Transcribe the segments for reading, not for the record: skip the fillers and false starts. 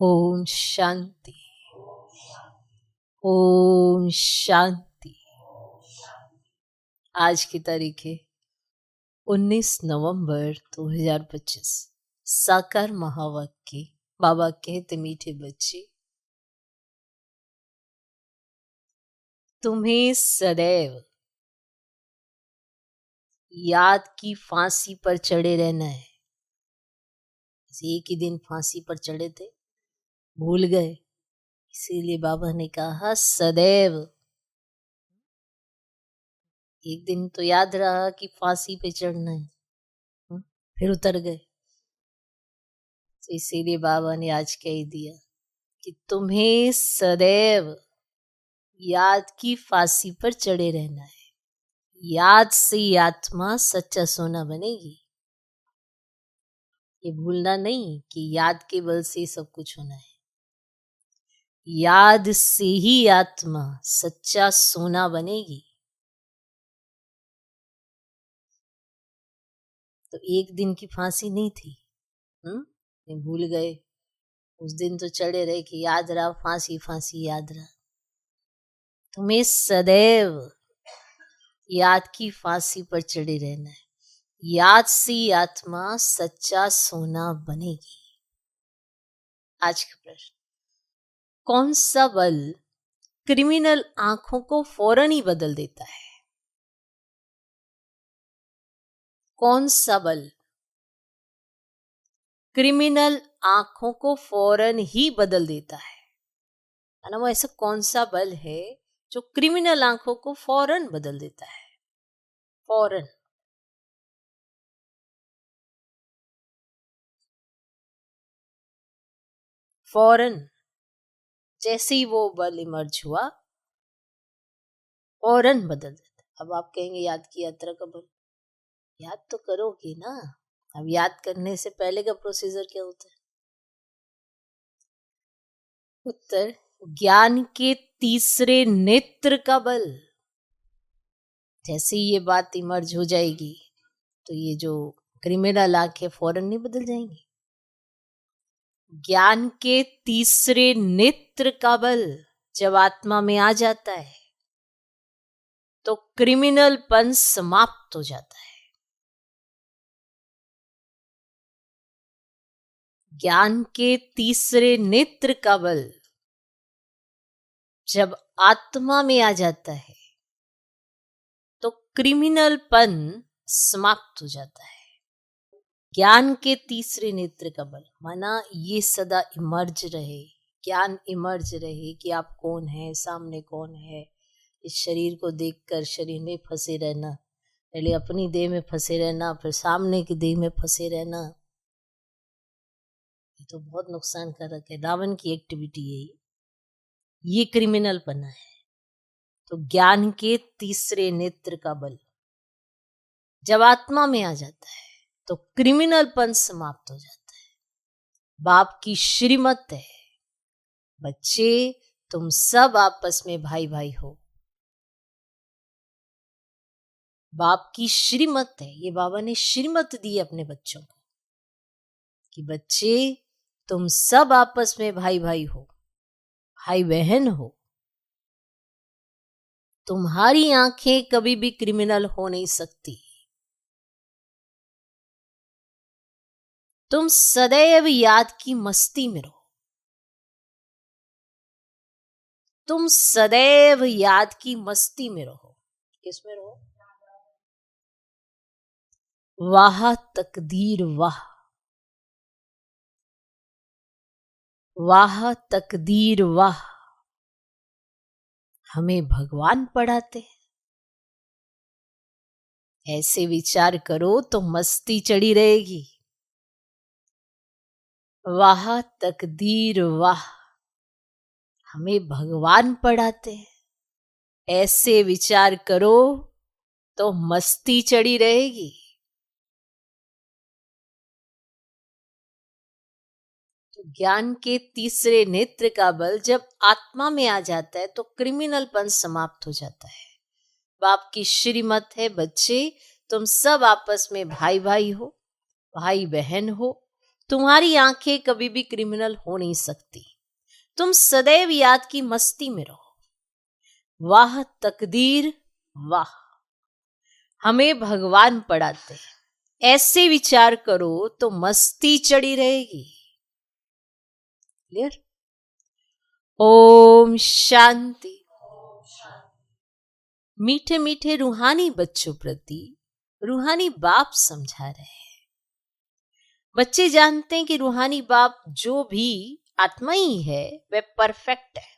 ओम शांति। ओम शांति। आज की तारीख है 19 नवंबर 2025। साकार महावाक्य। बाबा कहते मीठे बच्चे, तुम्हें सदैव याद की फांसी पर चढ़े रहना है। एक ही दिन फांसी पर चढ़े थे, भूल गए, इसीलिए बाबा ने कहा सदैव। एक दिन तो याद रहा कि फांसी पे चढ़ना है, फिर उतर गए। तो इसीलिए बाबा ने आज कह दिया कि तुम्हें सदैव याद की फांसी पर चढ़े रहना है। याद से आत्मा सच्चा सोना बनेगी। ये भूलना नहीं कि याद के बल से सब कुछ होना है। याद से ही आत्मा सच्चा सोना बनेगी। तो एक दिन की फांसी नहीं थी, भूल गए। उस दिन तो चढ़े रहे कि याद रहा, फांसी फांसी याद रहा। तुम्हें सदैव याद की फांसी पर चढ़े रहना है। याद से आत्मा सच्चा सोना बनेगी। आज का प्रश्न, कौन सा बल क्रिमिनल आंखों को फौरन ही बदल देता है? कौन सा बल क्रिमिनल आंखों को फौरन ही बदल देता है? ना, वो ऐसा कौन सा बल है जो क्रिमिनल आंखों को फौरन बदल देता है? फौरन। फौरन जैसे ही वो बल इमर्ज हुआ, फौरन बदल देता। अब आप कहेंगे याद की यात्रा का बल, याद तो करोगे ना। अब याद करने से पहले का प्रोसीजर क्या होता है? उत्तर, ज्ञान के तीसरे नेत्र का बल। जैसे ये बात इमर्ज हो जाएगी तो ये जो क्रिमिनल आंखें फौरन नहीं बदल जाएंगी। ज्ञान के तीसरे नेत्र का बल जब आत्मा में आ जाता है तो क्रिमिनलपन समाप्त हो जाता है। ज्ञान के तीसरे नेत्र का बल जब आत्मा में आ जाता है तो क्रिमिनलपन समाप्त हो जाता है। ज्ञान के तीसरे नेत्र का बल माना ये सदा इमर्ज रहे, ज्ञान इमर्ज रहे कि आप कौन है, सामने कौन है। इस शरीर को देखकर शरीर में फंसे रहना, पहले अपनी देह में फंसे रहना, फिर सामने की देह में फंसे रहना, ये तो बहुत नुकसान कारक है। रावण की एक्टिविटी है ये क्रिमिनल पना है। तो ज्ञान के तीसरे नेत्र का बल जब आत्मा में आ जाता है तो क्रिमिनलपन समाप्त हो जाता है। बाप की श्रीमत है, बच्चे तुम सब आपस में भाई भाई हो। बाप की श्रीमत है, ये बाबा ने श्रीमत दी अपने बच्चों को कि बच्चे तुम सब आपस में भाई भाई हो, भाई बहन हो। तुम्हारी आंखें कभी भी क्रिमिनल हो नहीं सकती। तुम सदैव याद की मस्ती में रहो। तुम सदैव याद की मस्ती में रहो। किस में रहो? वाह तकदीर वाह, वाह तकदीर वाह। हमें भगवान पढ़ाते हैं। ऐसे विचार करो तो मस्ती चढ़ी रहेगी। वाह तकदीर वाह, हमें भगवान पढ़ाते हैं। ऐसे विचार करो तो मस्ती चढ़ी रहेगी। तो ज्ञान के तीसरे नेत्र का बल जब आत्मा में आ जाता है तो क्रिमिनलपन समाप्त हो जाता है। बाप की श्रीमत है, बच्चे तुम सब आपस में भाई भाई हो, भाई बहन हो। तुम्हारी आंखें कभी भी क्रिमिनल हो नहीं सकती। तुम सदैव याद की मस्ती में रहो। वाह तकदीर वाह, हमें भगवान पढ़ाते हैं। ऐसे विचार करो तो मस्ती चढ़ी रहेगी। क्लियर? ओम शांति। मीठे मीठे रूहानी बच्चों प्रति रूहानी बाप समझा रहे हैं। बच्चे जानते हैं कि रूहानी बाप जो भी आत्मा ही है वह परफेक्ट है,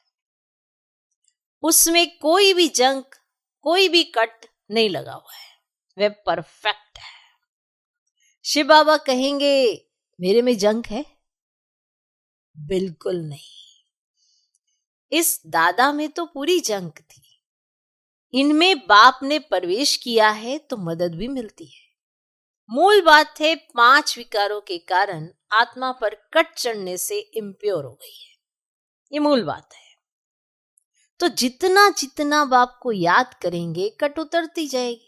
उसमें कोई भी जंक, कोई भी कट नहीं लगा हुआ है, वह परफेक्ट है। शिव बाबा कहेंगे मेरे में जंक है? बिल्कुल नहीं। इस दादा में तो पूरी जंक थी। इनमें बाप ने प्रवेश किया है तो मदद भी मिलती है। मूल बात है 5 विकारों के कारण आत्मा पर कट चढ़ने से इम्प्योर हो गई है। ये मूल बात है। तो जितना जितना बाप को याद करेंगे कट उतरती जाएगी।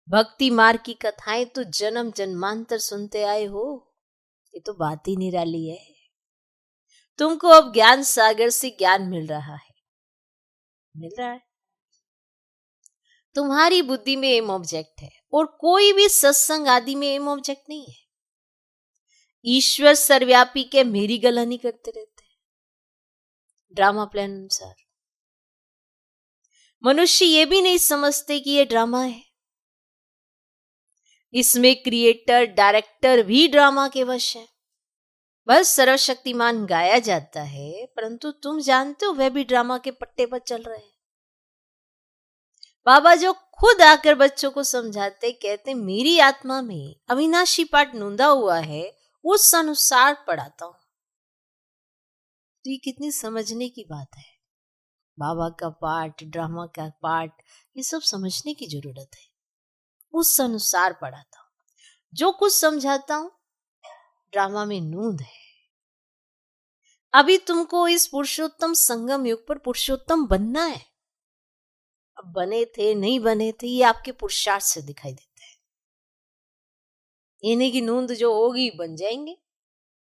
भक्ति मार्ग की कथाएं तो जन्म जन्मांतर सुनते आए हो, ये तो बात ही निराली है। तुमको अब ज्ञान सागर से ज्ञान मिल रहा है, मिल रहा है। तुम्हारी बुद्धि में एम ऑब्जेक्ट है और कोई भी सत्संग आदि में एम ऑब्जेक्ट नहीं है। ईश्वर सर्वव्यापी के मेरी गलती करते रहते हैं ड्रामा प्लान अनुसार। मनुष्य ये भी नहीं समझते कि ये ड्रामा है। इसमें क्रिएटर डायरेक्टर भी ड्रामा के वश है। बस सर्वशक्तिमान गाया जाता है, परंतु तुम जानते हो वह भी ड्रामा के पट्टे पर चल रहे हैं। बाबा जो खुद आकर बच्चों को समझाते, कहते मेरी आत्मा में अविनाशी पाठ नूंदा हुआ है, उस अनुसार पढ़ाता हूं। तो ये कितनी समझने की बात है। बाबा का पाठ, ड्रामा का पाठ, ये सब समझने की जरूरत है। उस अनुसार पढ़ाता हूं। जो कुछ समझाता हूं ड्रामा में नूंद है। अभी तुमको इस पुरुषोत्तम संगम युग पर पुरुषोत्तम बनना है। अब बने थे नहीं बने थे ये आपके पुरुषार्थ से दिखाई देता है। इन्हीं की नूंद जो होगी बन जाएंगे।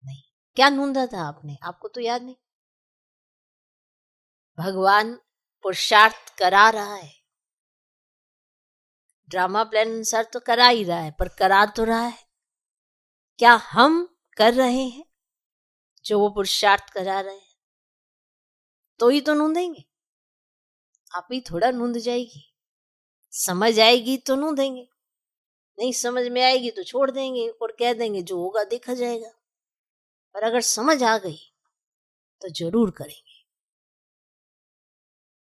नहीं, क्या नूंदा था आपने? आपको तो याद नहीं। भगवान पुरुषार्थ करा रहा है, ड्रामा प्लान अनुसार तो करा ही रहा है, पर करा तो रहा है। क्या हम कर रहे हैं जो वो पुरुषार्थ करा रहे हैं? तो ही तो नूंदेंगे। आप ही थोड़ा नूंद जाएगी। समझ आएगी तो नूंदेंगे, नहीं समझ में आएगी तो छोड़ देंगे और कह देंगे जो होगा देखा जाएगा। पर अगर समझ आ गई तो जरूर करेंगे।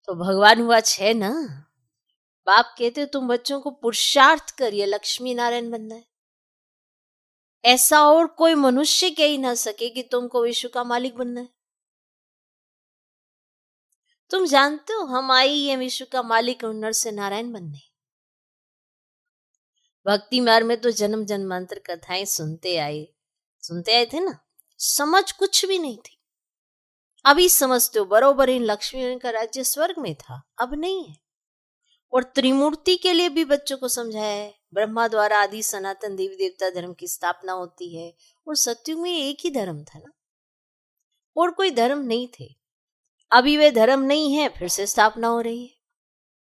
तो भगवान हुआ 6 ना। बाप कहते तुम बच्चों को पुरुषार्थ करिए, लक्ष्मी नारायण बनना है। ऐसा और कोई मनुष्य कह ही ना सके कि तुमको विश्व का मालिक बनना है। तुम जानते हो हम आई है विश्व का मालिक और नर से नारायण बनने। भक्ति मार्ग में तो जन्म जन्मांतर कथाएं सुनते आए थे ना। समझ कुछ भी नहीं थी। अभी समझते हो बरोबर इन लक्ष्मी का राज्य स्वर्ग में था, अब नहीं है। और त्रिमूर्ति के लिए भी बच्चों को समझाया है। ब्रह्मा द्वारा आदि सनातन देवी देवता धर्म की स्थापना होती है और सत्युग में एक ही धर्म था ना, और कोई धर्म नहीं थे। अभी वे धर्म नहीं है, फिर से स्थापना हो रही है।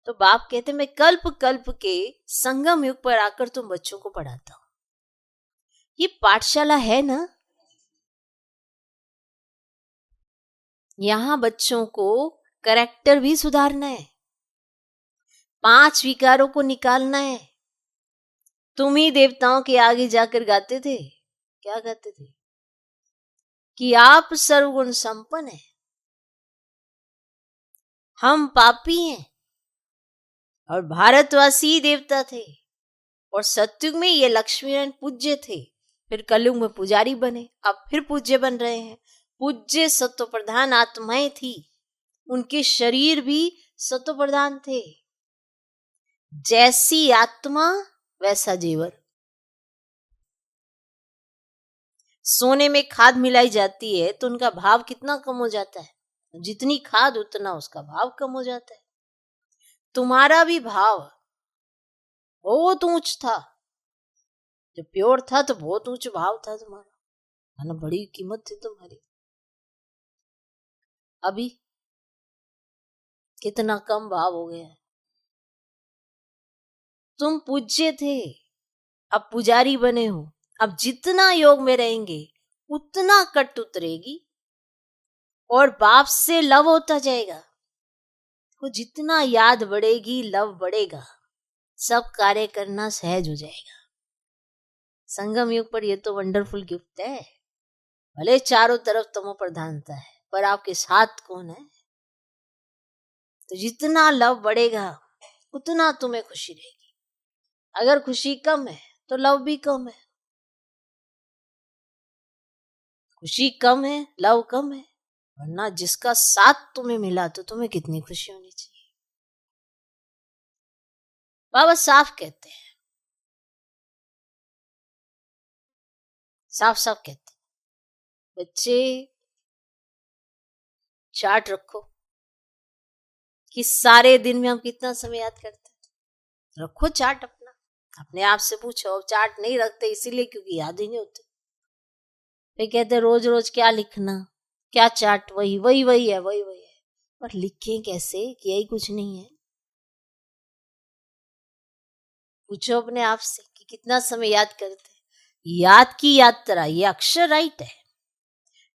तो बाप कहते मैं कल्प कल्प के संगम युग पर आकर तुम बच्चों को पढ़ाता हूं। ये पाठशाला है ना। यहां बच्चों को कैरेक्टर भी सुधारना है, 5 विकारों को निकालना है। तुम ही देवताओं के आगे जाकर गाते थे, क्या गाते थे? कि आप सर्वगुण संपन्न हैं, हम पापी हैं। और भारतवासी देवता थे और सत्युग में ये लक्ष्मीनारायण पूज्य थे, फिर कलयुग में पुजारी बने, अब फिर पूज्य बन रहे हैं। पूज्य सत्व प्रधान आत्माएं थी, उनके शरीर भी सत्व प्रधान थे। जैसी आत्मा वैसा जीवर। सोने में खाद मिलाई जाती है तो उनका भाव कितना कम हो जाता है, जितनी खाद उतना उसका भाव कम हो जाता है। तुम्हारा भी भाव बहुत ऊंच था, जब प्योर था तो बहुत ऊंच भाव था तुम्हारा। ना, बड़ी कीमत थी तुम्हारी। अभी कितना कम भाव हो गया है। तुम पूज्य थे, अब पुजारी बने हो। अब जितना योग में रहेंगे उतना कट उतरेगी और बाप से लव होता जाएगा। तो जितना याद बढ़ेगी लव बढ़ेगा, सब कार्य करना सहज हो जाएगा। संगम युग पर ये तो वंडरफुल गिफ्ट है। भले चारों तरफ तमो प्रधानता है, पर आपके साथ कौन है? तो जितना लव बढ़ेगा उतना तुम्हें खुशी रहेगी। अगर खुशी कम है तो लव भी कम है। खुशी कम है, लव कम है, वरना जिसका साथ तुम्हें मिला तो तुम्हें कितनी खुशी होनी चाहिए। बाबा साफ कहते हैं, साफ साफ कहते हैं, बच्चे चार्ट रखो कि सारे दिन में हम कितना समय याद करते हैं। रखो चार्ट अपना, अपने आप से पूछो। चार्ट नहीं रखते इसीलिए क्योंकि याद ही नहीं होते। फिर कहते रोज रोज क्या लिखना, क्या चार्ट, वही वही वही है, वही वही है। पर लिखें कैसे कि यही कुछ नहीं है। पूछो अपने आप से कि कितना समय याद करते हैं। याद की यात्रा, ये अक्षर राइट है।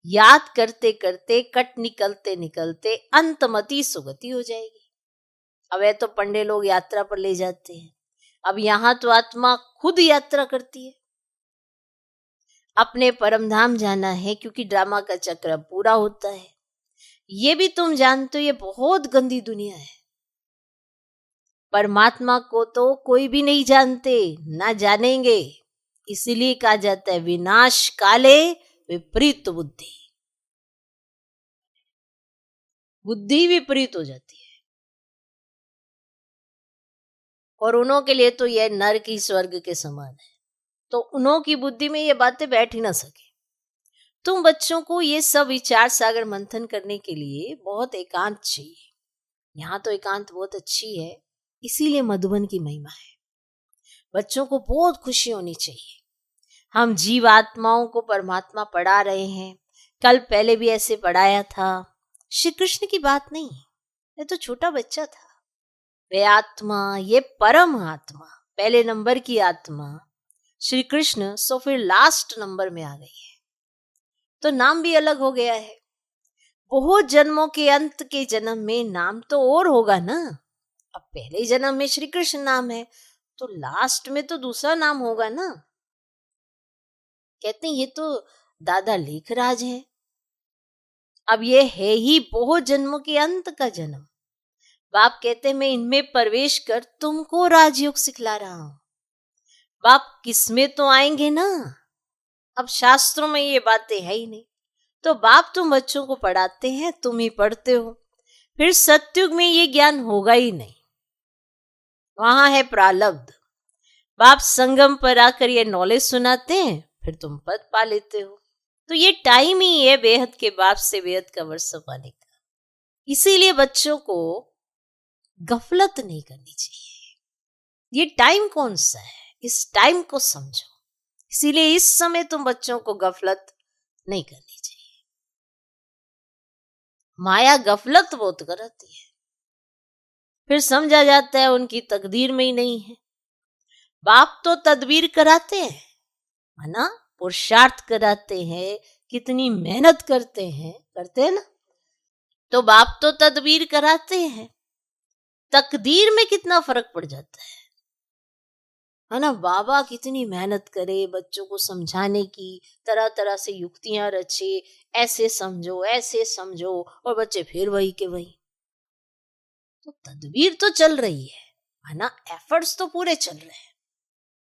याद करते करते कट निकलते निकलते अंतमति सुगति हो जाएगी। अब है तो पंडे लोग यात्रा पर ले जाते हैं, अब यहां तो आत्मा खुद यात्रा करती है। अपने परम धाम जाना है क्योंकि ड्रामा का चक्र पूरा होता है। ये भी तुम जानते हो ये बहुत गंदी दुनिया है। परमात्मा को तो कोई भी नहीं जानते, ना जानेंगे। इसीलिए कहा जाता है विनाश काले विपरीत बुद्धि। बुद्धि विपरीत हो जाती है और उन्हों के लिए तो यह नरक ही स्वर्ग के समान है। तो उन्हों की बुद्धि में ये बातें बैठ ही ना सके। तुम बच्चों को ये सब विचार सागर मंथन करने के लिए बहुत एकांत चाहिए। यहाँ तो एकांत बहुत अच्छी है, इसीलिए मधुबन की महिमा है। बच्चों को बहुत खुशी होनी चाहिए। हम जीव आत्माओं को परमात्मा पढ़ा रहे हैं। कल पहले भी ऐसे पढ़ाया था। श्री कृष्ण की बात नहीं, ये तो छोटा बच्चा था। वे आत्मा, ये परम आत्मा, पहले नंबर की आत्मा श्री कृष्ण, सो फिर लास्ट नंबर में आ गई है। तो नाम भी अलग हो गया है। बहुत जन्मों के अंत के जन्म में नाम तो और होगा ना। अब पहले जन्म में श्री कृष्ण नाम है तो लास्ट में तो दूसरा नाम होगा ना। कहते हैं ये तो दादा लेखराज है। अब ये है ही बहुत जन्मों के अंत का जन्म। बाप कहते मैं इनमें प्रवेश कर तुमको राजयोग सिखला रहा हूं। बाप किसमें तो आएंगे ना। अब शास्त्रों में ये बातें है ही नहीं, तो बाप तुम बच्चों को पढ़ाते हैं, तुम ही पढ़ते हो। फिर सत्युग में ये ज्ञान होगा ही नहीं, वहां है प्रालब्ध। बाप संगम पर आकर ये नॉलेज सुनाते हैं, फिर तुम पद पा लेते हो। तो ये टाइम ही है बेहद के बाप से बेहद का वर्षा पाने का। इसीलिए बच्चों को गफलत नहीं करनी चाहिए। ये टाइम कौन सा है, इस टाइम को समझो। इसीलिए इस समय तुम बच्चों को गफलत नहीं करनी चाहिए। माया गफलत बहुत कराती है, फिर समझा जाता है उनकी तकदीर में ही नहीं है। बाप तो तदबीर कराते हैं, है ना, पुरुषार्थ कराते हैं, कितनी मेहनत करते हैं ना। तो बाप तो तदबीर कराते हैं, तकदीर में कितना फर्क पड़ जाता है ना। बाबा कितनी मेहनत करे बच्चों को समझाने की, तरह तरह से युक्तियां रचे, ऐसे समझो, और बच्चे फिर वही के वही। तो तदबीर तो चल रही है ना, एफर्ट्स तो पूरे चल रहे हैं,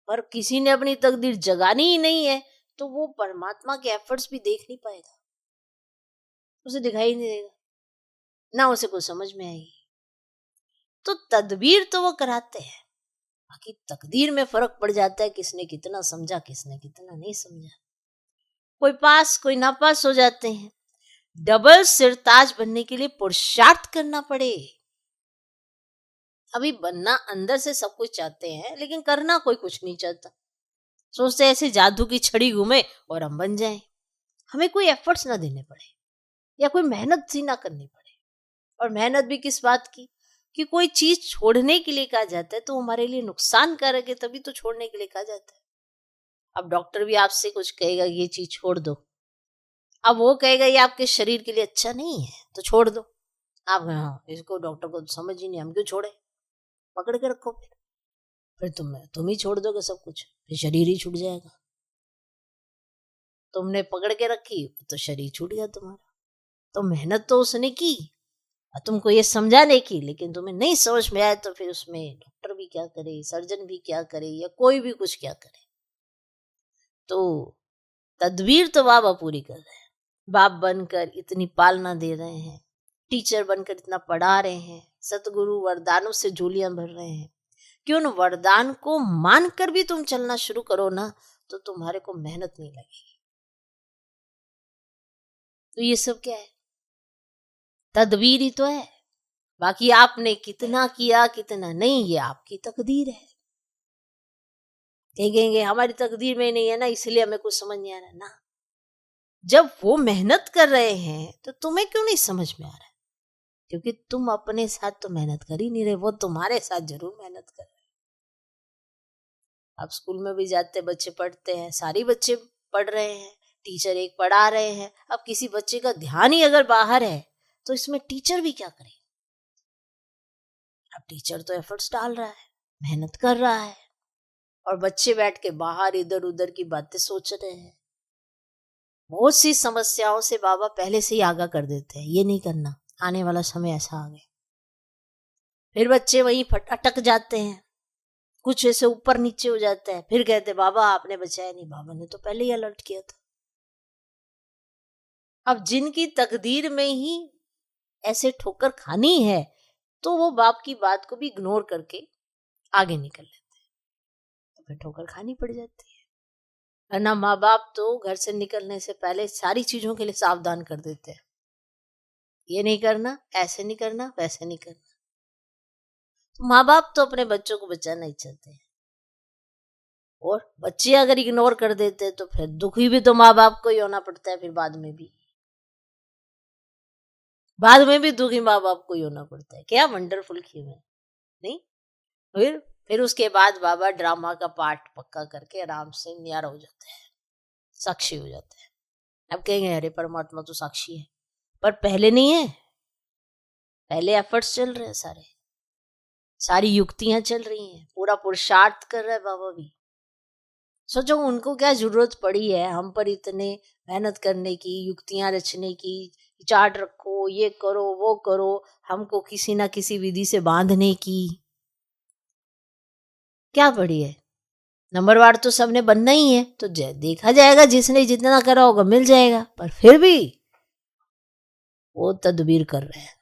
पर किसी ने अपनी तकदीर जगानी ही नहीं है, तो वो परमात्मा के एफर्ट्स भी देख नहीं पाएगा, उसे दिखाई नहीं देगा, ना उसे कुछ समझ में आएगी। तो तदबीर तो वो कराते हैं, बाकी तकदीर में फर्क पड़ जाता है, किसने कितना समझा, किसने कितना नहीं समझा। कोई पास कोई नापास हो जाते हैं। डबल सिरताज बनने के लिए पुरुषार्थ करना पड़े। अभी बनना अंदर से सब कुछ चाहते हैं, लेकिन करना कोई कुछ नहीं चाहता। सोचते ऐसे जादू की छड़ी घूमे और हम बन जाएं। हमें कोई एफर्ट्स ना देने पड़े या कोई मेहनत सी ना करनी पड़े। और मेहनत भी किस बात की कि कोई चीज छोड़ने के लिए कहा जाता है तो हमारे लिए नुकसानकारक है, तभी तो छोड़ने के लिए कहा जाता है। अब डॉक्टर भी आपसे कुछ कहेगा ये चीज छोड़ दो, अब वो कहेगा ये आपके शरीर के लिए अच्छा नहीं है तो छोड़ दो। आप हाँ, इसको डॉक्टर को समझ ही नहीं, हम क्यों छोड़े, पकड़ के रखो, फिर तुम ही छोड़ दोगे सब कुछ, फिर शरीर ही छूट जाएगा। तुमने पकड़ के रखी तो शरीर छूट गया तुम्हारा। तो मेहनत तो उसने की और तुमको ये समझाने की, लेकिन तुम्हें नहीं समझ में आया तो फिर उसमें डॉक्टर भी क्या करे, सर्जन भी क्या करे, या कोई भी कुछ क्या करे। तो तदबीर तो बाबा पूरी कर रहे हैं, बाप बनकर इतनी पालना दे रहे हैं, टीचर बनकर इतना पढ़ा रहे हैं, सतगुरु वरदानों से झोलियां भर रहे हैं कि उन वरदान को मानकर भी तुम चलना शुरू करो ना तो तुम्हारे को मेहनत नहीं लगेगी। तो ये सब क्या है, तदबीर ही तो है। बाकी आपने कितना किया कितना नहीं ये आपकी तकदीर है। कहेंगे हमारी तकदीर में नहीं है ना इसलिए हमें कुछ समझ नहीं आ रहा ना। जब वो मेहनत कर रहे हैं तो तुम्हें क्यों नहीं समझ में आ रहा है? क्योंकि तुम अपने साथ तो मेहनत कर ही नहीं रहे, वो तुम्हारे साथ जरूर मेहनत कर रहे हैं। आप स्कूल में भी जाते बच्चे पढ़ते हैं, सारी बच्चे पढ़ रहे हैं, टीचर एक पढ़ा रहे हैं। अब किसी बच्चे का ध्यान ही अगर बाहर है तो इसमें टीचर भी क्या करे। अब टीचर तो एफर्ट्स डाल रहा है, मेहनत कर रहा है, और बच्चे बैठ के बाहर इधर उधर की बातें सोच रहे हैं। बहुत सी समस्याओं से बाबा पहले से ही आगाह कर देते हैं, ये नहीं करना, आने वाला समय ऐसा आ गया। फिर बच्चे वहीं अटक जाते हैं, कुछ ऐसे ऊपर नीचे हो जाता है, फिर कहते बाबा आपने बचाया नहीं, बाबा ने तो पहले ही अलर्ट किया था। अब जिनकी तकदीर में ही ऐसे ठोकर खानी है तो वो बाप की बात को भी इग्नोर करके आगे निकल लेते हैं, तो फिर ठोकर खानी पड़ जाती है। वरना माँ बाप तो घर से निकलने से पहले सारी चीजों के लिए सावधान कर देते हैं, ये नहीं करना, ऐसे नहीं करना, वैसे नहीं करना। तो माँ बाप तो अपने बच्चों को बचाना ही चाहते हैं, और बच्चे अगर इग्नोर कर देते तो फिर दुखी भी तो माँ बाप को ही होना पड़ता है। फिर बाद में भी दुखी माँ बाप को ही होना पड़ता है। क्या वंडरफुल खेल है नहीं। फिर उसके बाद बाबा ड्रामा का पार्ट पक्का करके आराम से न्यारा हो जाता है, साक्षी हो जाता है। अब कहेंगे अरे परमात्मा तो साक्षी है, पर पहले नहीं है, पहले एफर्ट्स चल रहे हैं, सारी युक्तियां चल रही हैं, पूरा पुरुषार्थ कर रहा है बाबा भी। सोचो उनको क्या जरूरत पड़ी है हम पर इतने मेहनत करने की, युक्तियां रचने की, चार्ट रखो, ये करो वो करो, हमको किसी ना किसी विधि से बांधने की। क्या पड़ी है, नंबरवार तो सबने बनना ही है, तो देखा जाएगा जिसने जितना करा होगा मिल जाएगा। पर फिर भी वो तदबीर कर रहे हैं,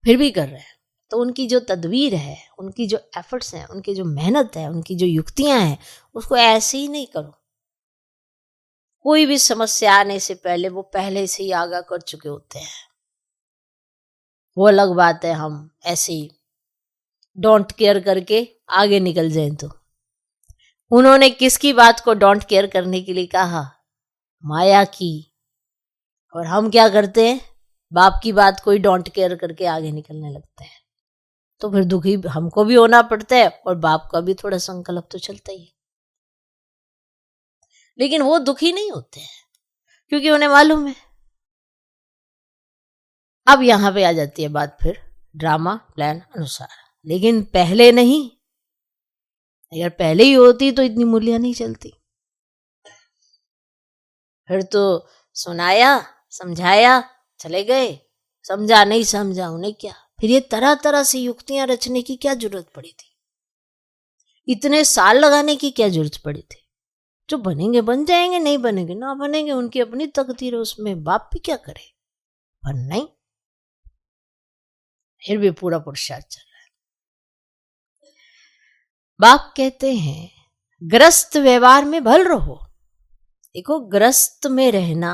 फिर भी कर रहे हैं। तो उनकी जो तदबीर है, उनकी जो एफर्ट्स हैं, उनकी जो मेहनत है, उनकी जो युक्तियां हैं, उसको ऐसे ही नहीं करो। कोई भी समस्या आने से पहले वो पहले से ही आगाह कर चुके होते हैं। वो अलग बात है हम ऐसे ही डोंट केयर करके आगे निकल जाएं। तो उन्होंने किसकी बात को डोंट केयर करने के लिए कहा, माया की। और हम क्या करते हैं, बाप की बात को ही डोंट केयर करके आगे निकलने लगते हैं। तो फिर दुखी हमको भी होना पड़ता है और बाप का भी थोड़ा संकल्प तो चलता ही है। लेकिन वो दुखी नहीं होते हैं क्योंकि उन्हें मालूम है। अब यहां पे आ जाती है बात फिर ड्रामा प्लान अनुसार, लेकिन पहले नहीं। अगर पहले ही होती तो इतनी मूल्य नहीं चलती। फिर तो सुनाया समझाया चले गए, समझा नहीं समझा उन्हें क्या। फिर ये तरह तरह से युक्तियां रचने की क्या जरूरत पड़ी थी, इतने साल लगाने की क्या जरूरत पड़ी थी। जो बनेंगे बन जाएंगे, नहीं बनेंगे ना बनेंगे, उनकी अपनी तकदीर है, उसमें बाप भी क्या करे। पर नहीं, फिर भी पूरा पुरुषार्थ चल रहा है। बाप कहते हैं ग्रस्त व्यवहार में भल रहो। देखो ग्रस्त में रहना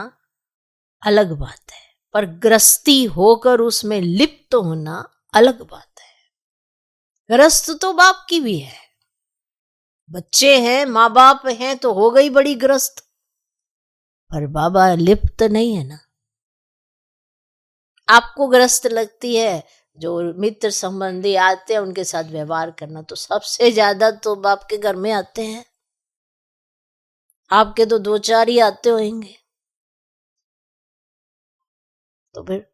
अलग बात है, पर ग्रस्ती होकर उसमें लिप्त होना अलग बात है। ग्रस्त तो बाप की भी है, बच्चे हैं माँ बाप हैं तो हो गई बड़ी ग्रस्त। पर बाबा लिप्त नहीं है ना। आपको ग्रस्त लगती है जो मित्र संबंधी आते हैं उनके साथ व्यवहार करना, तो सबसे ज्यादा तो बाप के घर में आते हैं। आपके तो 2-4 ही आते होंगे, तो फिर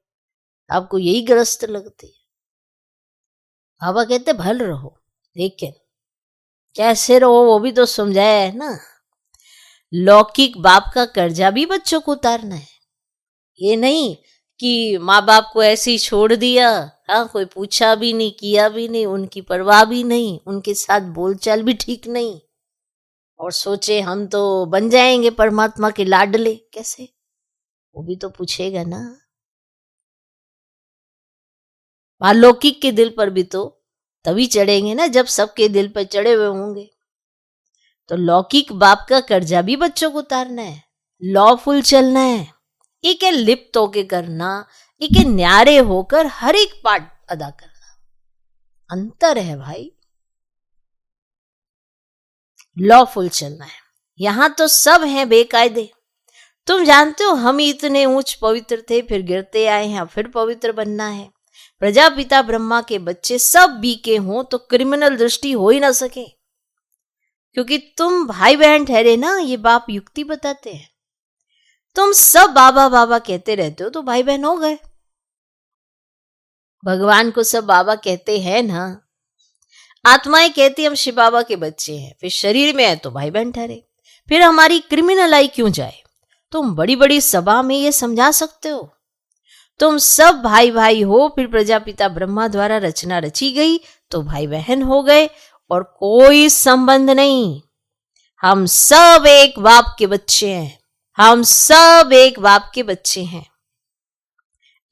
आपको यही ग्रस्त लगती है। बाबा कहते भल रहो, लेकिन कैसे रहो वो भी तो समझाया है ना। लौकिक बाप का कर्जा भी बच्चों को उतारना है। ये नहीं कि माँ बाप को ऐसे ही छोड़ दिया, हाँ, कोई पूछा भी नहीं, किया भी नहीं, उनकी परवाह भी नहीं, उनके साथ बोलचाल भी ठीक नहीं, और सोचे हम तो बन जाएंगे परमात्मा के लाडले। कैसे? वो भी तो पूछेगा ना। अलौकिक के दिल पर भी तो तभी चढ़ेंगे ना जब सबके दिल पर चढ़े हुए होंगे। तो लौकिक बाप का कर्जा भी बच्चों को उतारना है, लॉफुल चलना है, एक लिप्त होके करना, एक न्यारे होकर हर एक पार्ट अदा करना। अंतर है भाई। लॉफुल चलना है, यहां तो सब हैं बेकायदे। तुम जानते हो हम इतने ऊंच पवित्र थे, फिर गिरते आए हैं, फिर पवित्र बनना है। प्रजापिता ब्रह्मा के बच्चे सब बीके हों तो क्रिमिनल दृष्टि हो ही ना सके, क्योंकि तुम भाई बहन ठहरे ना। ये बाप युक्ति बताते हैं। तुम सब बाबा बाबा कहते रहते हो तो भाई बहन हो गए। भगवान को सब बाबा कहते हैं ना। आत्माएं कहती हम शिव बाबा के बच्चे हैं, फिर शरीर में है तो भाई बहन ठहरे। फिर हमारी क्रिमिनल आई क्यों जाए? तुम बड़ी बड़ी सभा में ये समझा सकते हो। तुम सब भाई भाई हो, फिर प्रजापिता ब्रह्मा द्वारा रचना रची गई तो भाई बहन हो गए, और कोई संबंध नहीं। हम सब एक बाप के बच्चे हैं। हम सब एक बाप के बच्चे हैं।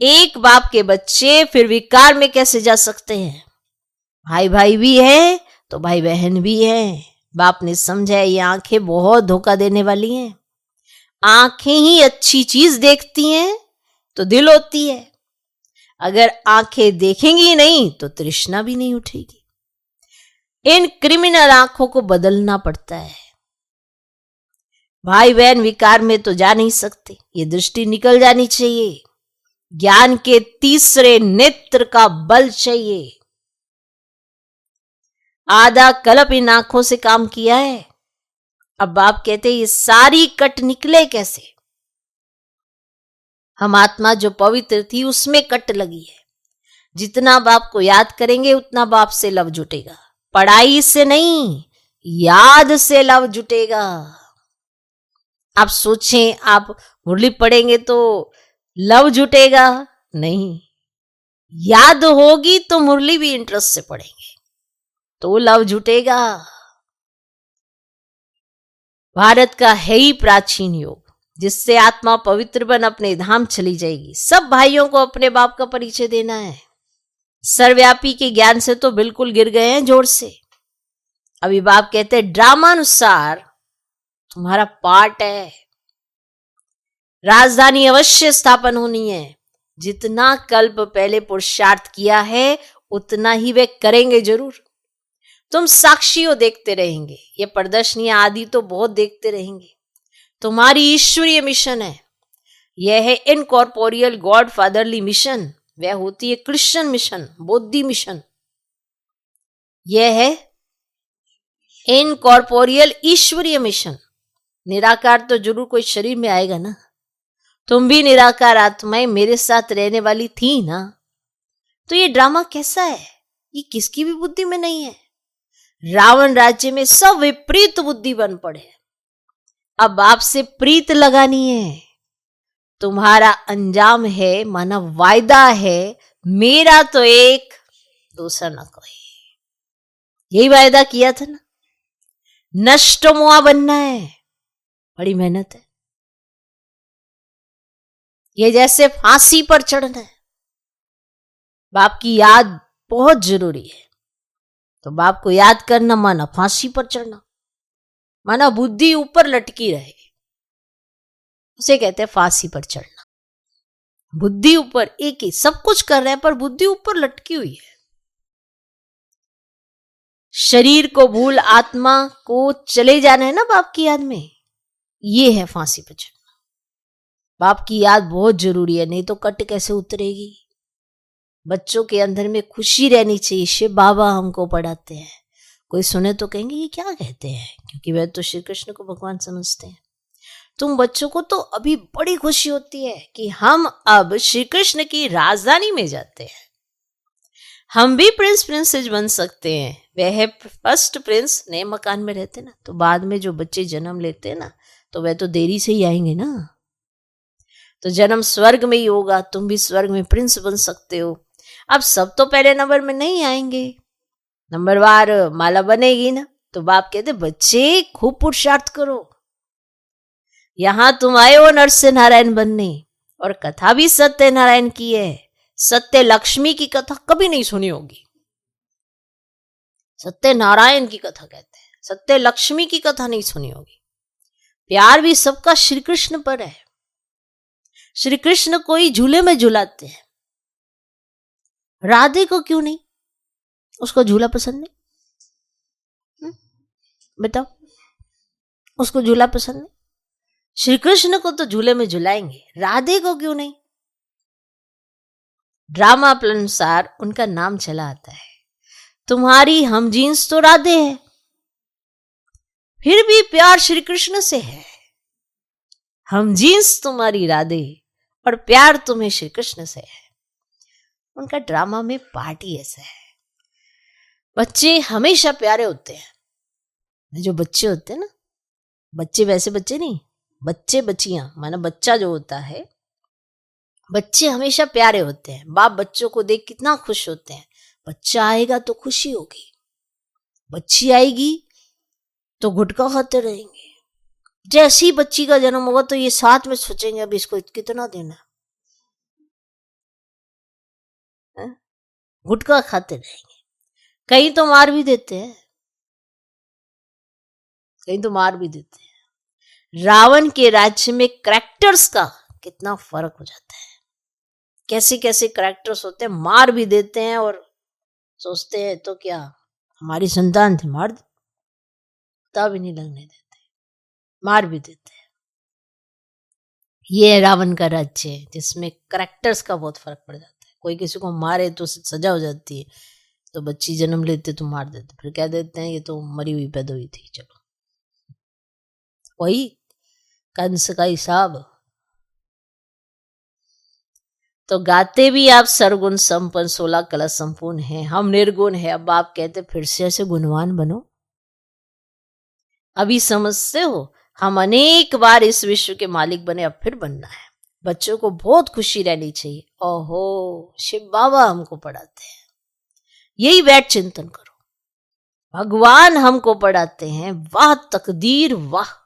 एक बाप के बच्चे फिर विकार में कैसे जा सकते हैं? भाई भाई भी है तो भाई बहन भी है। बाप ने समझा ये आंखें बहुत धोखा देने वाली हैं। आंखें ही अच्छी चीज देखती हैं तो दिल होती है। अगर आंखें देखेंगी नहीं तो तृष्णा भी नहीं उठेगी। इन क्रिमिनल आंखों को बदलना पड़ता है। भाई बहन विकार में तो जा नहीं सकते, ये दृष्टि निकल जानी चाहिए। ज्ञान के तीसरे नेत्र का बल चाहिए। आधा कल्प इन आंखों से काम किया है। अब बाप कहते ये सारी कट निकले कैसे? हम आत्मा जो पवित्र थी उसमें कट लगी है। जितना बाप को याद करेंगे उतना बाप से लव जुटेगा। पढ़ाई से नहीं, याद से लव जुटेगा। आप सोचें आप मुरली पढ़ेंगे तो लव जुटेगा? नहीं, याद होगी तो मुरली भी इंटरेस्ट से पढ़ेंगे तो लव जुटेगा। भारत का है ही प्राचीन योग, जिससे आत्मा पवित्र बन अपने धाम चली जाएगी। सब भाइयों को अपने बाप का परिचय देना है। सर्वव्यापी के ज्ञान से तो बिल्कुल गिर गए हैं जोर से। अभी बाप कहते हैं ड्रामानुसार तुम्हारा पार्ट है। राजधानी अवश्य स्थापन होनी है। जितना कल्प पहले पुरुषार्थ किया है उतना ही वे करेंगे जरूर। तुम साक्षियों देखते रहेंगे, ये प्रदर्शनियां आदि तो बहुत देखते रहेंगे। तुम्हारी ईश्वरीय मिशन है, यह है इनकॉर्पोरियल गॉड फादरली मिशन। वह होती है क्रिश्चियन मिशन, बौद्धि मिशन। यह है इनकॉर्पोरियल ईश्वरीय मिशन। निराकार तो जरूर कोई शरीर में आएगा ना। तुम भी निराकार आत्माएं मेरे साथ रहने वाली थी ना। तो ये ड्रामा कैसा है? ये किसकी भी बुद्धि में नहीं है। रावण राज्य में सब विपरीत बुद्धि बन पड़े। अब आपसे प्रीत लगानी है। तुम्हारा अंजाम है, माना वायदा है, मेरा तो एक, दूसरा न कोई। यही वायदा किया था ना। नष्टमुआ बनना है, बड़ी मेहनत है। ये जैसे फांसी पर चढ़ना है। बाप की याद बहुत जरूरी है। तो बाप को याद करना माना फांसी पर चढ़ना, माना बुद्धि ऊपर लटकी रहे, उसे कहते हैं फांसी पर चढ़ना। बुद्धि ऊपर, एक ही सब कुछ कर रहे हैं पर बुद्धि ऊपर लटकी हुई है। शरीर को भूल आत्मा को चले जाना है ना बाप की याद में। ये है फांसी पर चढ़ना। बाप की याद बहुत जरूरी है, नहीं तो कट कैसे उतरेगी। बच्चों के अंदर में खुशी रहनी चाहिए। शिव बाबा हमको पढ़ाते हैं। कोई सुने तो कहेंगे ये क्या कहते हैं, क्योंकि वह तो श्री कृष्ण को भगवान समझते हैं। तुम बच्चों को तो अभी बड़ी खुशी होती है कि हम अब श्री कृष्ण की राजधानी में जाते हैं, हम भी प्रिंस प्रिंसेस बन सकते हैं। वह फर्स्ट प्रिंस नए मकान में रहते ना, तो बाद में जो बच्चे जन्म लेते हैं ना, तो वह तो देरी से ही आएंगे ना। तो जन्म स्वर्ग में ही होगा, तुम भी स्वर्ग में प्रिंस बन सकते हो। अब सब तो पहले नंबर में नहीं आएंगे, नंबरवार माला बनेगी ना। तो बाप कहते बच्चे खूब पुरुषार्थ करो, यहां तुम आए हो नरसिंह नारायण बनने, और कथा भी सत्य नारायण की है। सत्य लक्ष्मी की कथा कभी नहीं सुनी होगी, सत्य नारायण की कथा कहते हैं, सत्य लक्ष्मी की कथा नहीं सुनी होगी। प्यार भी सबका श्री कृष्ण पर है। श्री कृष्ण को ही झूले में झुलाते हैं, राधे को क्यों नहीं? उसको झूला पसंद नहीं? बताओ, उसको झूला पसंद नहीं? श्री कृष्ण को तो झूले में झुलाएंगे, राधे को क्यों नहीं? ड्रामा अनुसार उनका नाम चला आता है। तुम्हारी हम जीन्स तो राधे है, फिर भी प्यार श्री कृष्ण से है। हम जीन्स तुम्हारी राधे और प्यार तुम्हें श्री कृष्ण से है। उनका ड्रामा में पार्टी ऐसा है। बच्चे हमेशा प्यारे होते हैं। जो बच्चे होते हैं ना, बच्चे वैसे बच्चे नहीं, बच्चे बच्चियां, माना बच्चा जो होता है, बच्चे हमेशा प्यारे होते हैं। बाप बच्चों को देख कितना खुश होते हैं। बच्चा आएगा तो खुशी होगी, बच्ची आएगी तो गुटखा खाते रहेंगे। जैसे ही बच्ची का जन्म होगा तो ये साथ में सोचेंगे अब इसको कितना देना, गुटखा खाते रहेंगे। कहीं तो मार भी देते हैं, कहीं तो मार भी देते हैं। रावण के राज्य में कैरेक्टर्स का कितना फर्क हो जाता है। कैसे कैसे कैरेक्टर्स होते हैं, मार भी देते हैं और सोचते हैं तो क्या हमारी संतान थी, मार दो, पता भी नहीं लगने देते, मार भी देते हैं। ये रावण का राज्य है जिसमें कैरेक्टर्स का बहुत फर्क पड़ जाता है। कोई किसी को मारे तो सजा हो जाती है, तो बच्ची जन्म लेते तो मार देते, फिर कह देते हैं ये तो मरी हुई पैदा हुई थी। चलो, वही कंस का हिसाब। तो गाते भी आप सरगुण संपन्न 16 कला संपूर्ण हैं, हम निर्गुण है। अब आप कहते फिर से ऐसे गुणवान बनो। अभी समझते हो हम अनेक बार इस विश्व के मालिक बने, अब फिर बनना है। बच्चों को बहुत खुशी रहनी चाहिए। ओहो, शिव बाबा हमको पढ़ाते हैं, यही बैठ चिंतन करो। भगवान हमको पढ़ाते हैं, वाह तकदीर वाह।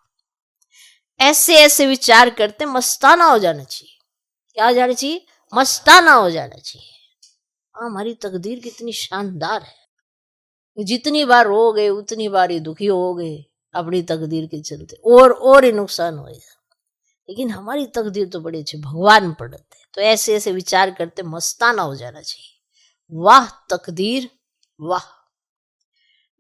ऐसे ऐसे विचार करते मस्ताना हो जाना चाहिए। क्या हो जाना चाहिए? मस्ताना हो जाना चाहिए। हमारी तकदीर कितनी शानदार है। जितनी बार रो गए उतनी बार ही दुखी हो गए अपनी तकदीर के चलते, और ही नुकसान होगा। लेकिन हमारी तकदीर तो बड़ी अच्छी, भगवान पढ़ते हैं। तो ऐसे ऐसे विचार करते मस्ताना हो जाना चाहिए। वाह तकदीर वाह।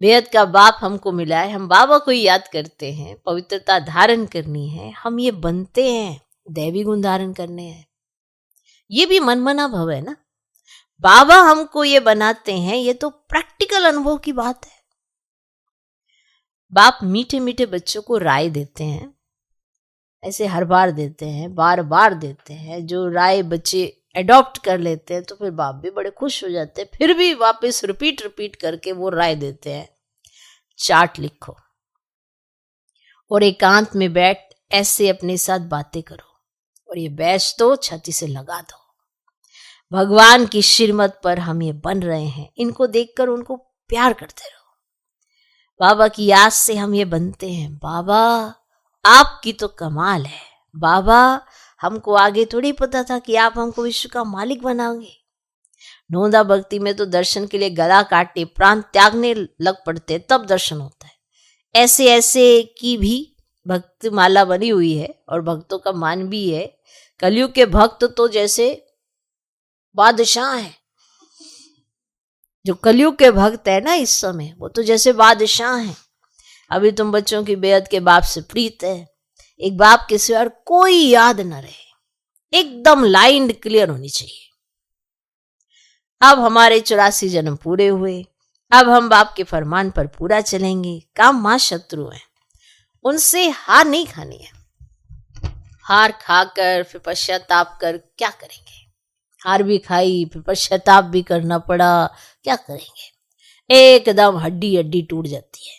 बेहद का बाप हमको मिला है, हम बाबा को ही याद करते हैं। पवित्रता धारण करनी है, हम ये बनते हैं, दैवी गुण धारण करने हैं। ये भी मनमना भव है ना। बाबा हमको ये बनाते हैं, ये तो प्रैक्टिकल अनुभव की बात है। बाप मीठे मीठे बच्चों को राय देते हैं, ऐसे हर बार देते हैं, बार बार देते हैं। जो राय बच्चे एडॉप्ट कर लेते हैं तो फिर बाप भी बड़े खुश हो जाते हैं, फिर भी वापस रिपीट करके वो राय देते हैं। चार्ट लिखो और एकांत में बैठ ऐसे अपने साथ बातें करो, और ये बैच तो छाती से लगा दो। भगवान की श्रीमत पर हम ये बन रहे हैं, इनको देखकर उनको प्यार करते रहो। बाबा की याद से हम ये बनते हैं। बाबा आपकी तो कमाल है। बाबा हमको आगे थोड़ी पता था कि आप हमको विश्व का मालिक बनाओगे। नोंदा भक्ति में तो दर्शन के लिए गला काटने प्राण त्यागने लग पड़ते, तब दर्शन होता है। ऐसे ऐसे की भी भक्त माला बनी हुई है और भक्तों का मान भी है। कलयुग के भक्त तो जैसे बादशाह हैं। जो कलयुग के भक्त है ना इस समय, वो तो जैसे बादशाह हैं। अभी तुम बच्चों की बेहद के बाप से प्रीत है। एक बाप के सिवा कोई याद न रहे, एकदम लाइन क्लियर होनी चाहिए। अब हमारे 84 जन्म पूरे हुए, अब हम बाप के फरमान पर पूरा चलेंगे। काम मां शत्रु है, उनसे हार नहीं खानी है। हार खाकर फिर पश्चाताप कर क्या करेंगे? हार भी खाई, फिर पश्चाताप भी करना पड़ा, क्या करेंगे? एकदम हड्डी हड्डी टूट जाती है,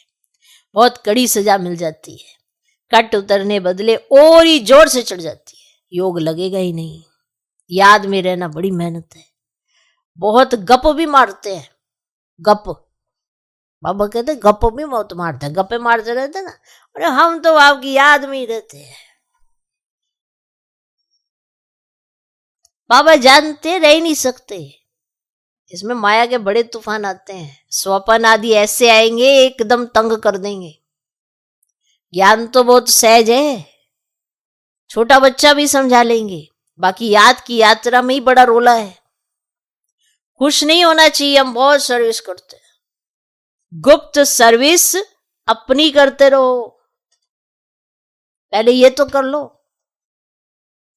बहुत कड़ी सजा मिल जाती है, कट उतरने बदले और ही जोर से चढ़ जाती है, योग लगेगा ही नहीं। याद में रहना बड़ी मेहनत है, बहुत गप भी मारते हैं। गप, बाबा कहते गप भी बहुत मारते हैं, गप्पे मारते रहते ना, अरे हम तो आपकी याद में ही रहते हैं। बाबा जानते रह नहीं सकते, इसमें माया के बड़े तूफान आते हैं, स्वप्न आदि ऐसे आएंगे एकदम तंग कर देंगे। ज्ञान तो बहुत सहज है, छोटा बच्चा भी समझा लेंगे, बाकी याद की यात्रा में ही बड़ा रोला है। खुश नहीं होना चाहिए, हम बहुत सर्विस करते हैं, गुप्त सर्विस अपनी करते रहो, पहले ये तो कर लो,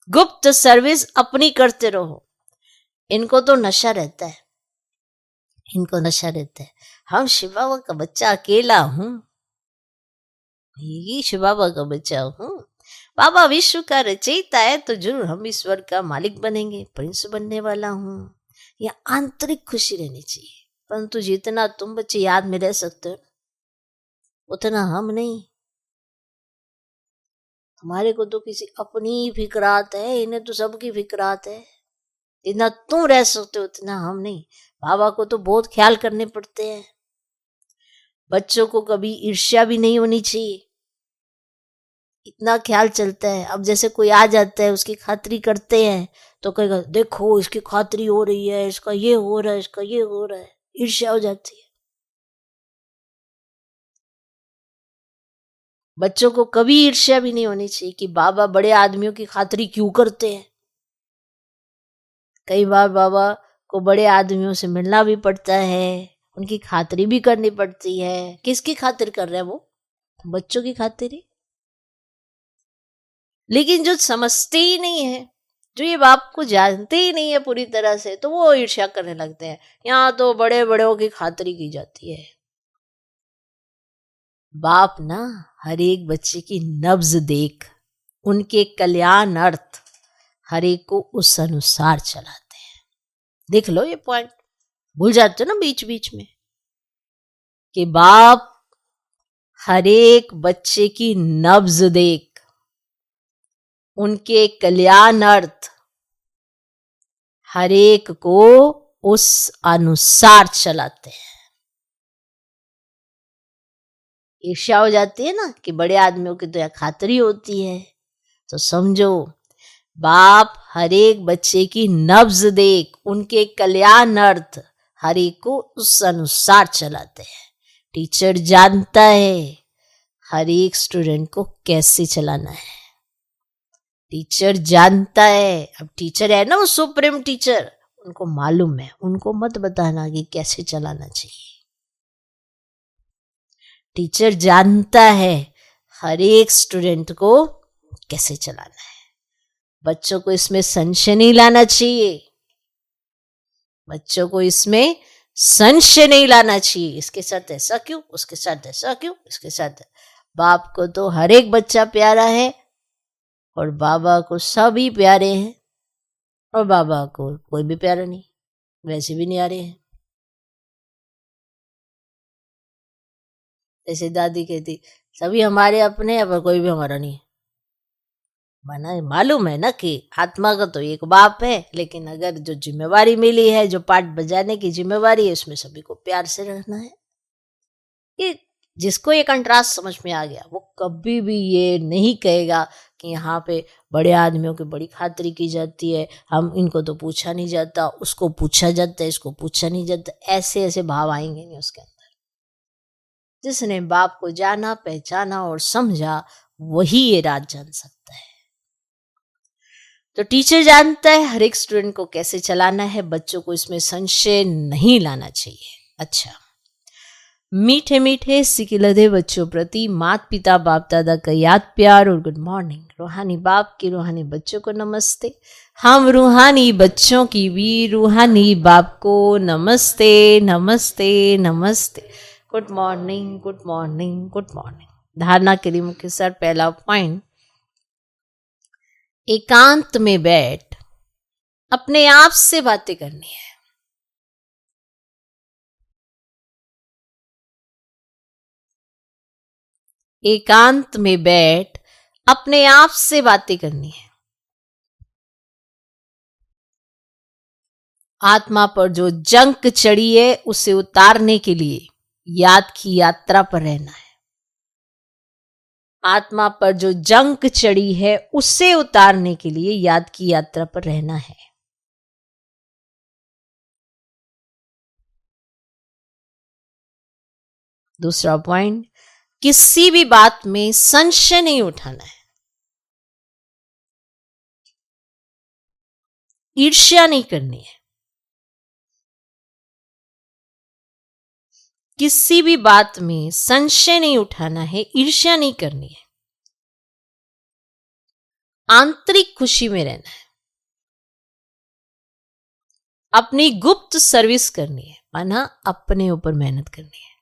गुप्त सर्विस अपनी करते रहो। इनको तो नशा रहता है, इनको नशा रहता है, हम शिव बाबा का बच्चा अकेला हूं, ये शिव बाबा का बच्चा हूं, बाबा विश्व का रचयिता है तो जरूर हम ईश्वर का मालिक बनेंगे, प्रिंस बनने वाला हूं। यह आंतरिक खुशी रहनी चाहिए। परंतु जितना तुम बच्चे याद में रह सकते हो उतना हम नहीं। हमारे को तो किसी अपनी फिक्रात है, इन्हें तो सबकी फिक्रात है। जितना तुम रह सकते हो उतना हम नहीं। बाबा को तो बहुत ख्याल करने पड़ते हैं। बच्चों को कभी ईर्ष्या भी नहीं होनी चाहिए, इतना ख्याल चलता है। अब जैसे कोई आ जाता है, उसकी खातिरी करते हैं तो कहेगा देखो इसकी खातिरी हो रही है, इसका ये हो रहा है, इसका ये हो रहा है, ईर्ष्या हो जाती है। बच्चों को कभी ईर्ष्या भी नहीं होनी चाहिए कि बाबा बड़े आदमियों की खातिरी क्यों करते हैं। कई बार बाबा को बड़े आदमियों से मिलना भी पड़ता है, उनकी खातिरी भी करनी पड़ती है। किसकी खातिर कर रहे हैं वो? बच्चों की खातिर। लेकिन जो समझते ही नहीं है, जो ये बाप को जानते ही नहीं है पूरी तरह से, तो वो ईर्ष्या करने लगते हैं। यहाँ तो बड़े बड़ों की खातिरी की जाती है। बाप ना हर एक बच्चे की नब्ज देख, उनके कल्याण अर्थ हर एक को उस अनुसार चलाते हैं। देख लो ये पॉइंट, भूल जाते हो ना बीच बीच में कि बाप हर एक बच्चे की नब्ज देख, उनके कल्याण अर्थ हर एक को उस अनुसार चलाते हैं। ईर्ष्या हो जाती है ना कि बड़े आदमियों की तो यह खातिरी होती है, तो समझो बाप हर एक बच्चे की नब्ज देख, उनके कल्याण अर्थ हर एक को उस अनुसार चलाते हैं। टीचर जानता है हर एक स्टूडेंट को कैसे चलाना है, टीचर जानता है। अब टीचर है ना वो सुप्रीम टीचर, उनको मालूम है, उनको मत बताना कि कैसे चलाना चाहिए। टीचर जानता है हर एक स्टूडेंट को कैसे चलाना है। बच्चों को इसमें संशय नहीं लाना चाहिए, बच्चों को इसमें संशय नहीं लाना चाहिए। इसके साथ ऐसा क्यों, उसके साथ ऐसा क्यों, इसके साथ। बाप को तो हर एक बच्चा प्यारा है और बाबा को सभी प्यारे हैं, और बाबा को कोई भी प्यारा नहीं, वैसे भी नहीं आ रहे हैं। जैसे दादी कहती सभी हमारे अपने हैं पर कोई भी हमारा नहीं। माना मालूम है ना कि आत्मा का तो एक बाप है, लेकिन अगर जो जिम्मेवारी मिली है, जो पार्ट बजाने की जिम्मेवारी है, उसमें सभी को प्यार से रहना है। ये जिसको ये कंट्रास्ट समझ में आ गया वो कभी भी ये नहीं कहेगा कि यहाँ पे बड़े आदमियों की बड़ी खातिरी की जाती है, हम इनको तो पूछा नहीं जाता, उसको पूछा जाता है, इसको पूछा नहीं जाता। ऐसे ऐसे भाव आएंगे नहीं उसके अंदर। जिसने बाप को जाना, पहचाना और समझा, वही ये राज जान सकता है। तो टीचर जानता है हर एक स्टूडेंट को कैसे चलाना है, बच्चों को इसमें संशय नहीं लाना चाहिए। अच्छा, मीठे मीठे सिकिलधे बच्चों प्रति माता पिता बाप दादा का याद प्यार और गुड मॉर्निंग। रूहानी बाप के रूहानी बच्चों को नमस्ते। हम रूहानी बच्चों की भी रूहानी बाप को नमस्ते नमस्ते नमस्ते। Good morning good morning good morning. धारणा के लिए मुख्य सर पहला पॉइंट, एकांत में बैठ अपने आप से बातें करनी है। एकांत में बैठ अपने आप से बातें करनी है। आत्मा पर जो जंक चढ़ी है उसे उतारने के लिए याद की यात्रा पर रहना है। आत्मा पर जो जंक चढ़ी है उसे उतारने के लिए याद की यात्रा पर रहना है। दूसरा पॉइंट, किसी भी बात में संशय नहीं उठाना है। ईर्ष्या नहीं करनी है। किसी भी बात में संशय नहीं उठाना है, ईर्ष्या नहीं करनी है। आंतरिक खुशी में रहना है। अपनी गुप्त सर्विस करनी है, माना अपने ऊपर मेहनत करनी है।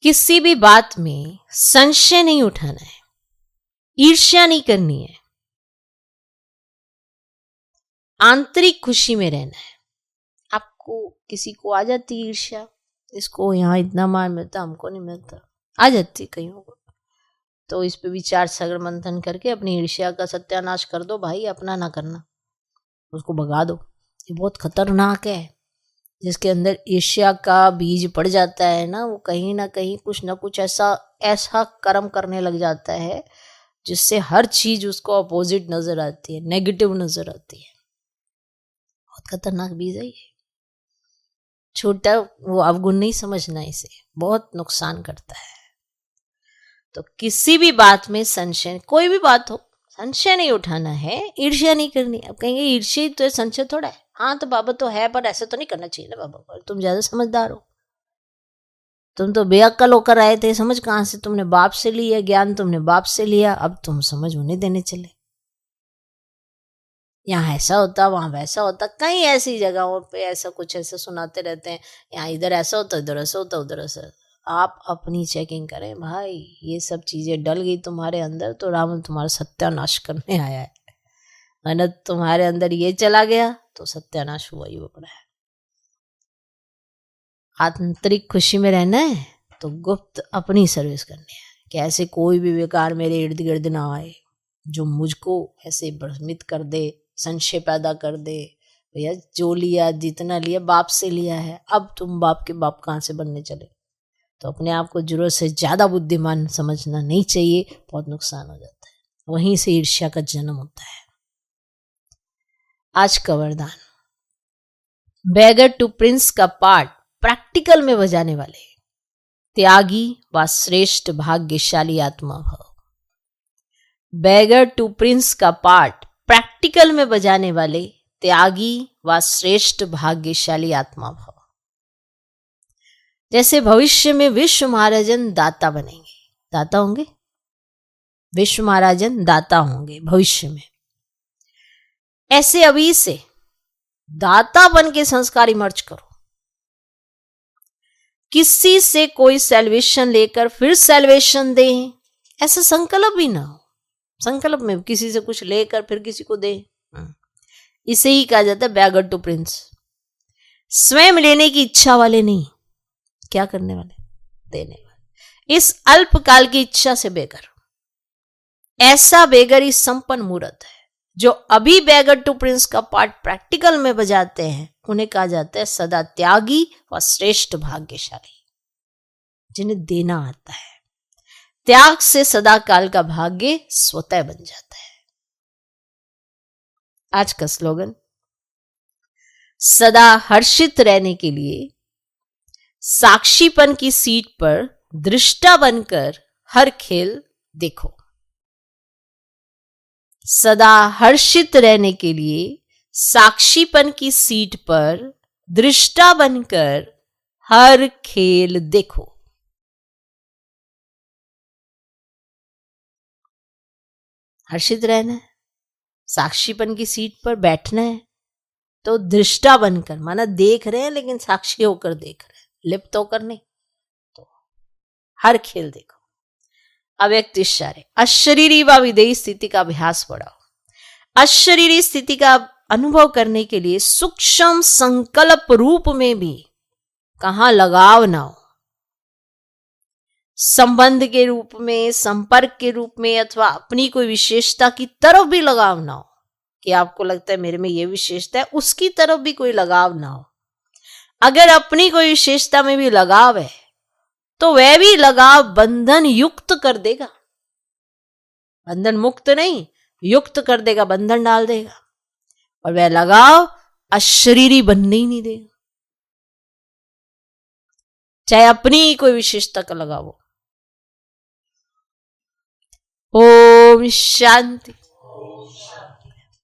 किसी भी बात में संशय नहीं उठाना है, ईर्ष्या नहीं करनी है। आंतरिक खुशी में रहना है। आपको किसी को आ जाती ईर्ष्या, इसको यहाँ इतना मान मिलता हमको नहीं मिलता, आ जाती कहीं को, तो इस पे विचार सागर मंथन करके अपनी ईर्ष्या का सत्यानाश कर दो भाई। अपना ना करना, उसको भगा दो। ये बहुत खतरनाक है। जिसके अंदर ईर्ष्या का बीज पड़ जाता है ना, वो कहीं ना कहीं कुछ ना कुछ ऐसा कर्म करने लग जाता है जिससे हर चीज उसको अपोजिट नजर आती है, नेगेटिव नजर आती है। बहुत खतरनाक बीज है ये। छोटा वो अवगुण नहीं समझना, इसे बहुत नुकसान करता है। तो किसी भी बात में संशय, कोई भी बात हो, संशय नहीं उठाना है, ईर्ष्या नहीं करनी। अब कहेंगे ईर्ष्या तो संशय थोड़ा है। हाँ तो बाबा तो है, पर ऐसे तो नहीं करना चाहिए ना बाबा, तुम ज्यादा समझदार हो, तुम तो बेअक्ल होकर आए थे। समझ कहाँ से? तुमने बाप से लिया ज्ञान, तुमने बाप से लिया, अब तुम समझ उन्हें देने चले। यहाँ ऐसा होता, वहां वैसा होता, कई ऐसी जगहों पे ऐसा कुछ ऐसा सुनाते रहते हैं। यहाँ इधर ऐसा होता, इधर ऐसा होता, उधर ऐसा। आप अपनी चेकिंग करें भाई। ये सब चीजें डल गई तुम्हारे अंदर तो रावण तुम्हारा सत्यानाश करने आया है। और तुम्हारे अंदर ये चला गया तो सत्यानाश हुआ ही पड़ा है। आंतरिक खुशी में रहना है तो गुप्त अपनी सर्विस करनी है कि ऐसे कोई भी विकार मेरे इर्द गिर्द ना आए जो मुझको ऐसे भ्रमित कर दे, संशय पैदा कर दे। भैया जो लिया, जितना लिया बाप से लिया है, अब तुम बाप के बाप कहाँ से बनने चले? तो अपने आप को जरूरत से ज्यादा बुद्धिमान समझना नहीं चाहिए, बहुत नुकसान हो जाता है। वहीं से ईर्ष्या का जन्म होता है। आज का वरदान, बैगर टू प्रिंस का पार्ट प्रैक्टिकल में बजाने वाले त्यागी व श्रेष्ठ भाग्यशाली आत्मा भव। बैगर टू प्रिंस का पार्ट प्रैक्टिकल में बजाने वाले त्यागी व श्रेष्ठ भाग्यशाली आत्मा भव। जैसे भविष्य में विश्व महाराजन दाता बनेंगे, दाता होंगे, विश्व महाराजन दाता होंगे भविष्य में, ऐसे अभी से दाता बन के संस्कार इमर्ज करो। किसी से कोई सैल्वेशन लेकर फिर सैल्वेशन दे, ऐसा संकल्प भी ना हो। संकल्प में किसी से कुछ लेकर फिर किसी को दे, इसे ही कहा जाता है बैगर टू प्रिंस। स्वयं लेने की इच्छा वाले नहीं, क्या करने वाले? देने वाले। इस अल्पकाल की इच्छा से बेगर, ऐसा बेगर ही संपन्न मूर्त है। जो अभी बैगर टू प्रिंस का पार्ट प्रैक्टिकल में बजाते हैं उन्हें कहा जाता है सदा त्यागी और श्रेष्ठ भाग्यशाली, जिन्हें देना आता है। त्याग से सदा काल का भाग्य स्वतः बन जाता है। आज का स्लोगन, सदा हर्षित रहने के लिए साक्षीपन की सीट पर दृष्टा बनकर हर खेल देखो। सदा हर्षित रहने के लिए साक्षीपन की सीट पर दृष्टा बनकर हर खेल देखो। हर्षित रहना है, साक्षीपन की सीट पर बैठना है, तो दृष्टा बनकर, माना देख रहे हैं लेकिन साक्षी होकर देख रहे हैं, लिप्त होकर नहीं। तो हर खेल देखो। अव्यक्त इशारे, अशरीरी व विदेही स्थिति का अभ्यास बढ़ाओ। अशरीरी स्थिति का अनुभव करने के लिए सूक्ष्म संकल्प रूप में भी कहां लगाव ना हो, संबंध के रूप में, संपर्क के रूप में, अथवा अपनी कोई विशेषता की तरफ भी लगाव ना हो कि आपको लगता है मेरे में ये विशेषता है, उसकी तरफ भी कोई लगाव ना हो। अगर अपनी कोई विशेषता में भी लगाव है तो वह भी लगाव बंधन युक्त कर देगा, बंधन मुक्त नहीं, युक्त कर देगा, बंधन डाल देगा, और वह लगाव अशरीरी बनने ही नहीं देगा, चाहे अपनी कोई विशेषता का लगाव हो। ओम शांति।